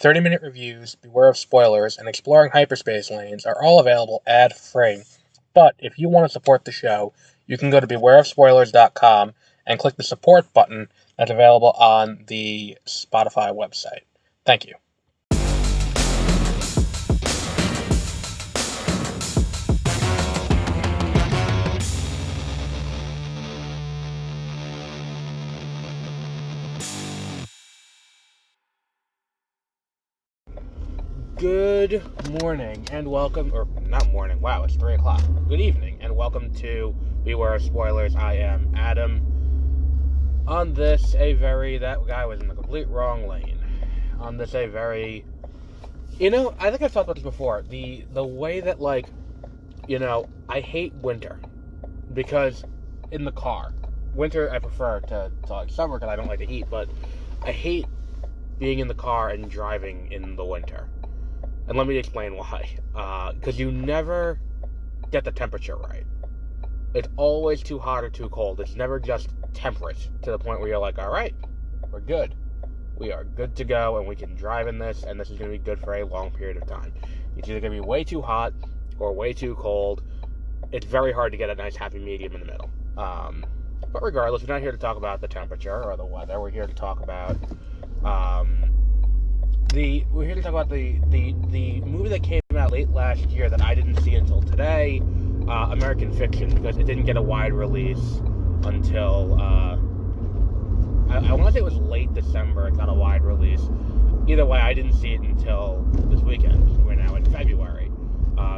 30-minute reviews, beware of spoilers, and exploring hyperspace lanes are all available ad-free. But if you want to support the show, you can go to bewareofspoilers.com and click the support button that's available on the Spotify website. Thank you. Good morning and welcome, or not morning, wow, it's 3 o'clock. Good evening and welcome to Beware of Spoilers. I am Adam. On this, that guy was in the complete wrong lane. On this, I think I've talked about this before. The way that, I hate winter. Because in the car, winter I prefer to summer because I don't like the heat, but I hate being in the car and driving in the winter. And let me explain why. Because you never get the temperature right. It's always too hot or too cold. It's never just temperate to the point where you're like, all right, we're good. We are good to go, and we can drive in this, and this is going to be good for a long period of time. It's either going to be way too hot or way too cold. It's very hard to get a nice happy medium in the middle. But regardless, we're not here to talk about the temperature or the weather. We're here to talk about the movie that came out late last year that I didn't see until today, American Fiction, because it didn't get a wide release until I want to say it was late December. It got a wide release. Either way, I didn't see it until this weekend. We're now in February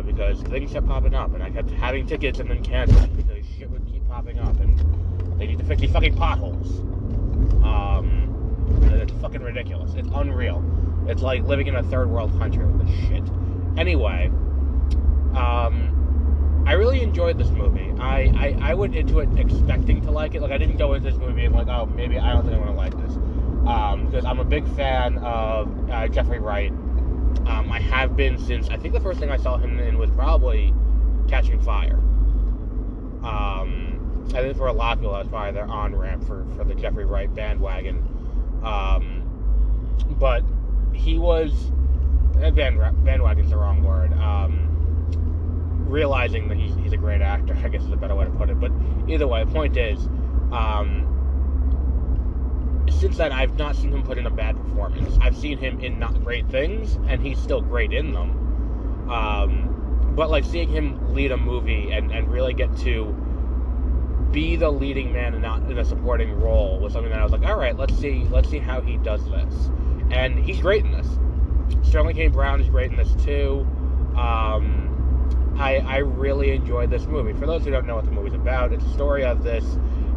because things kept popping up, and I kept having tickets and then canceling because shit would keep popping up, and they need to fix these fucking potholes. It's fucking ridiculous. It's unreal. It's like living in a third world country with this shit. Anyway, I really enjoyed this movie. I went into it expecting to like it. Like, I didn't go into this movie being like, oh, maybe I don't think I'm going to like this. Because I'm a big fan of Jeffrey Wright. I have been since, I think the first thing I saw him in was probably Catching Fire. I think for a lot of people, that was probably their on-ramp for the Jeffrey Wright bandwagon. But he was, bandwagon's the wrong word, realizing that he's a great actor, I guess is a better way to put it, but either way, the point is, since then, I've not seen him put in a bad performance. I've seen him in not great things, and he's still great in them, but, like, seeing him lead a movie and really get to be the leading man and not in a supporting role was something that I was like, all right, let's see how he does this. And he's great in this. Sterling K. Brown is great in this too. I really enjoyed this movie. For those who don't know what the movie's about, it's a story of this.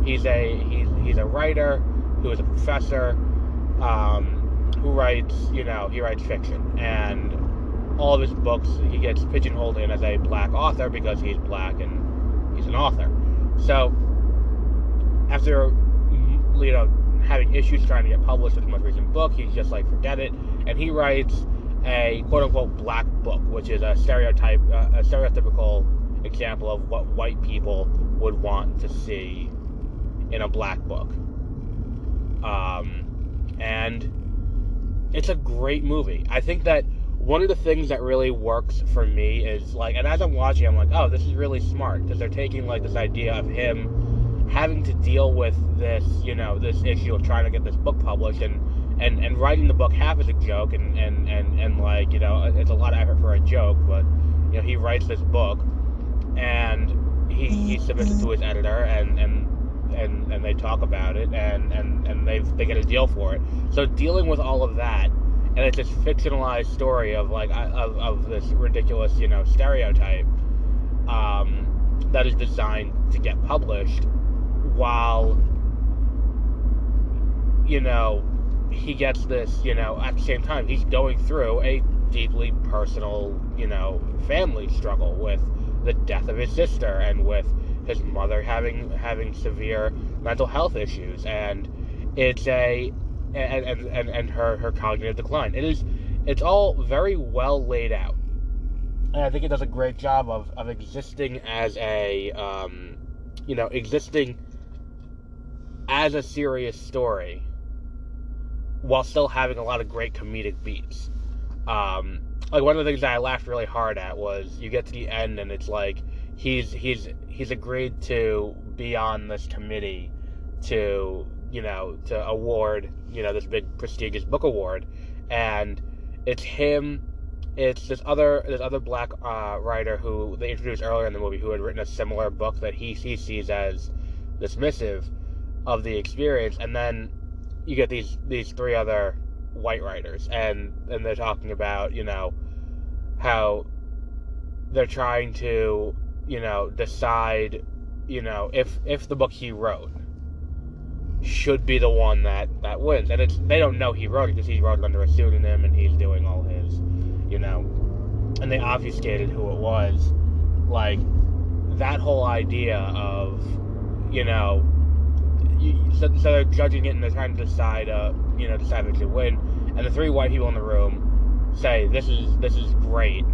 He's a writer who is a professor who writes, he writes fiction, and all of his books he gets pigeonholed in as a black author because he's black and he's an author. So after having issues trying to get published with his most recent book, he's just like, forget it, and he writes a quote-unquote black book, which is a stereotypical example of what white people would want to see in a black book. And it's a great movie. I think that one of the things that really works for me is, like, and as I'm watching, I'm like, oh, this is really smart, because they're taking, like, this idea of him having to deal with this, this issue of trying to get this book published, and writing the book half as a joke, and it's a lot of effort for a joke, but, he writes this book, and he submits it to his editor, and they talk about it, and they get a deal for it. So dealing with all of that, and it's this fictionalized story of, like, of this ridiculous, stereotype, that is designed to get published, while, he gets this, at the same time, he's going through a deeply personal, family struggle with the death of his sister, and with his mother having severe mental health issues, and it's and her cognitive decline. It's all very well laid out, and I think it does a great job of existing as existing as a serious story while still having a lot of great comedic beats. Like one of the things that I laughed really hard at was you get to the end and it's like he's agreed to be on this committee to award this big prestigious book award, and it's him. It's this other black writer who they introduced earlier in the movie who had written a similar book that he sees as dismissive of the experience, and then you get these three other white writers, and they're talking about how they're trying to decide if the book he wrote should be the one that wins, and they don't know he wrote it because he wrote it under a pseudonym and he's doing all his and they obfuscated who it was. Like that whole idea of so they're judging it and they're trying to decide who should win, and the three white people in the room say this is great,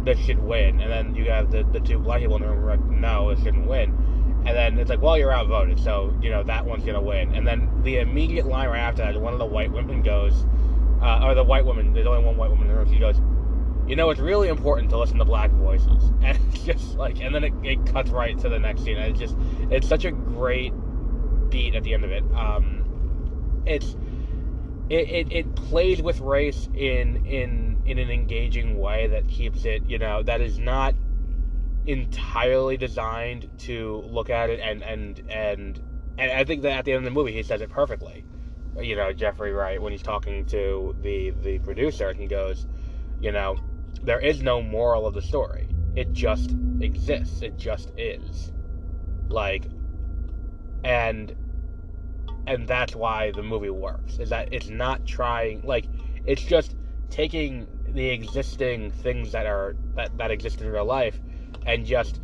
this should win, and then you have the two black people in the room who are like, no, it shouldn't win, and then it's like, well, you're outvoted, so that one's gonna win, and then the immediate line right after that, one of the white women goes, or the white woman, there's only one white woman in the room, she goes, it's really important to listen to black voices, and it's just like, and then it cuts right to the next scene, and it's such a great beat at the end of it. It plays with race in an engaging way that keeps it, that is not entirely designed to look at it, and I think that at the end of the movie he says it perfectly. Jeffrey Wright, when he's talking to the producer, and he goes, there is no moral of the story. It just exists. It just is. Like, and that's why the movie works, is that it's not trying, like, it's just taking the existing things that exist in real life and just,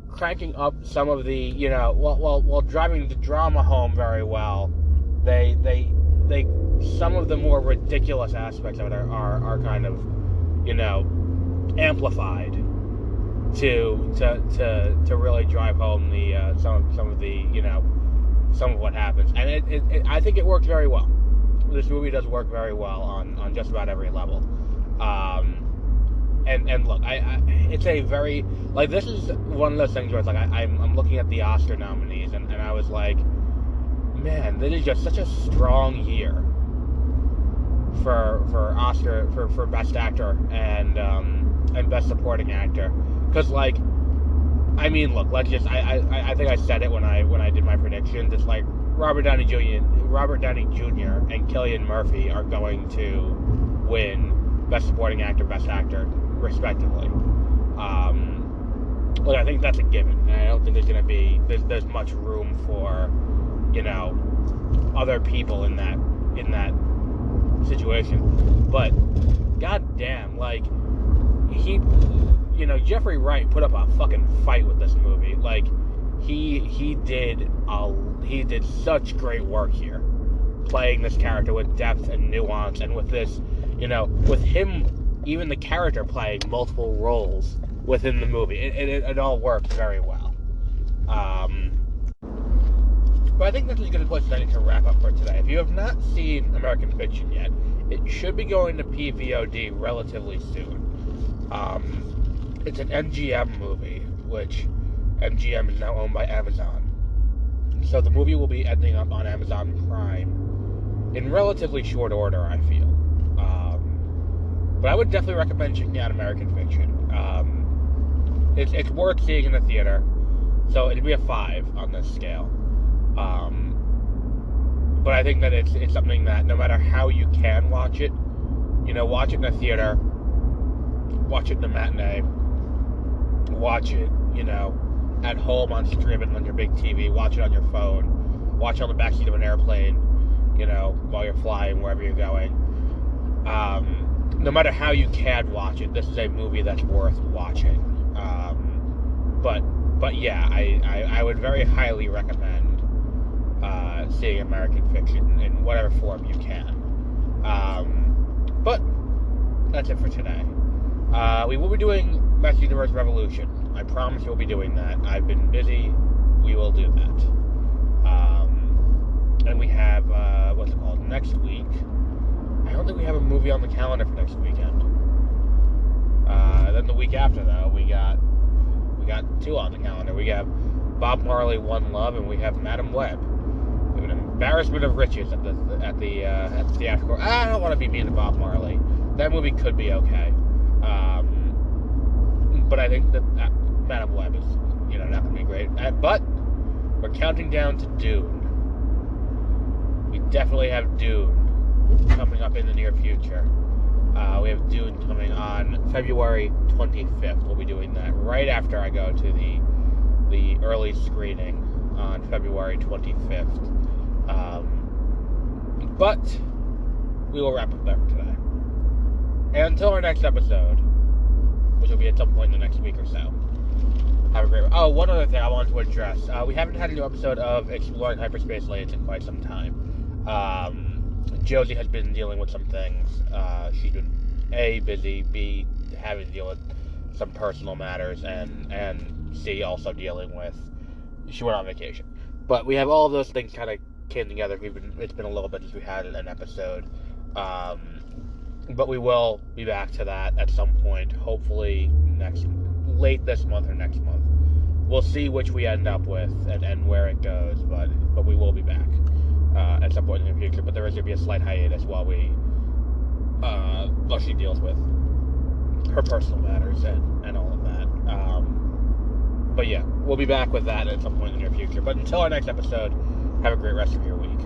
cranking up some of the, while driving the drama home very well, they some of the more ridiculous aspects of it are kind of, amplified to really drive home the some of what happens, and I think it worked very well. This movie does work very well on just about every level. And look, it's a very, like, this is one of those things where it's like I'm looking at the Oscar nominees, and I was like, man, this is just such a strong year for Oscar for Best Actor and Best Supporting Actor, because like, I mean, look, let's just, I think I said it when I did my predictions. It's like Robert Downey Jr. and Cillian Murphy are going to win Best Supporting Actor, Best Actor, respectively. Look, I think that's a given, and I don't think there's much room for other people in that situation. But goddamn, like, Jeffrey Wright put up a fucking fight with this movie. Like, he did such great work here, playing this character with depth and nuance, and with this, with him, even the character playing multiple roles within the movie. It all works very well. But I think this is a good place to wrap up for today. If you have not seen American Fiction yet, it should be going to PVOD relatively soon. It's an MGM movie, which MGM is now owned by Amazon. So the movie will be ending up on Amazon Prime in relatively short order, I feel. But I would definitely recommend checking out American Fiction. It's worth seeing in the theater, so it'd be a 5 on this scale. But I think that it's something that no matter how you can watch it, watch it in a theater, watch it in a matinee, watch it, at home on streaming on your big TV, watch it on your phone, watch it on the backseat of an airplane, while you're flying, wherever you're going. No matter how you can watch it, this is a movie that's worth watching. But yeah, I would very highly recommend seeing American Fiction in whatever form you can. But that's it for today. We will be doing Master Universe Revolution. I promise we'll be doing that. I've been busy. We will do that. And we have, next week, I don't think we have a movie on the calendar for next weekend. Then the week after, though, we got two on the calendar. We have Bob Marley, One Love, and we have Madam Web. We have an embarrassment of riches at the theatrical. I don't want to be mean to Bob Marley. That movie could be okay, but I think that Madam Web is not going to be great. But we're counting down to Dune. We definitely have Dune coming up in the near future. We have Dune coming on February 25th. We'll be doing that right after I go to the early screening on February 25th. But we will wrap up there for today. And until our next episode, which will be at some point in the next week or so, have a great one. Oh, one other thing I wanted to address. We haven't had a new episode of Exploring Hyperspace Lanes in quite some time. Josie has been dealing with some things. She's been A, busy, B, having to deal with some personal matters, and C, also dealing with, she went on vacation. But we have all of those things kind of came together. It's been a little bit since we had an episode. But we will be back to that at some point, hopefully late this month or next month. We'll see which we end up with and where it goes, but we will be back at some point in the future. But there is going to be a slight hiatus while she deals with her personal matters and all of that. But yeah, we'll be back with that at some point in the near future. But until our next episode, have a great rest of your week.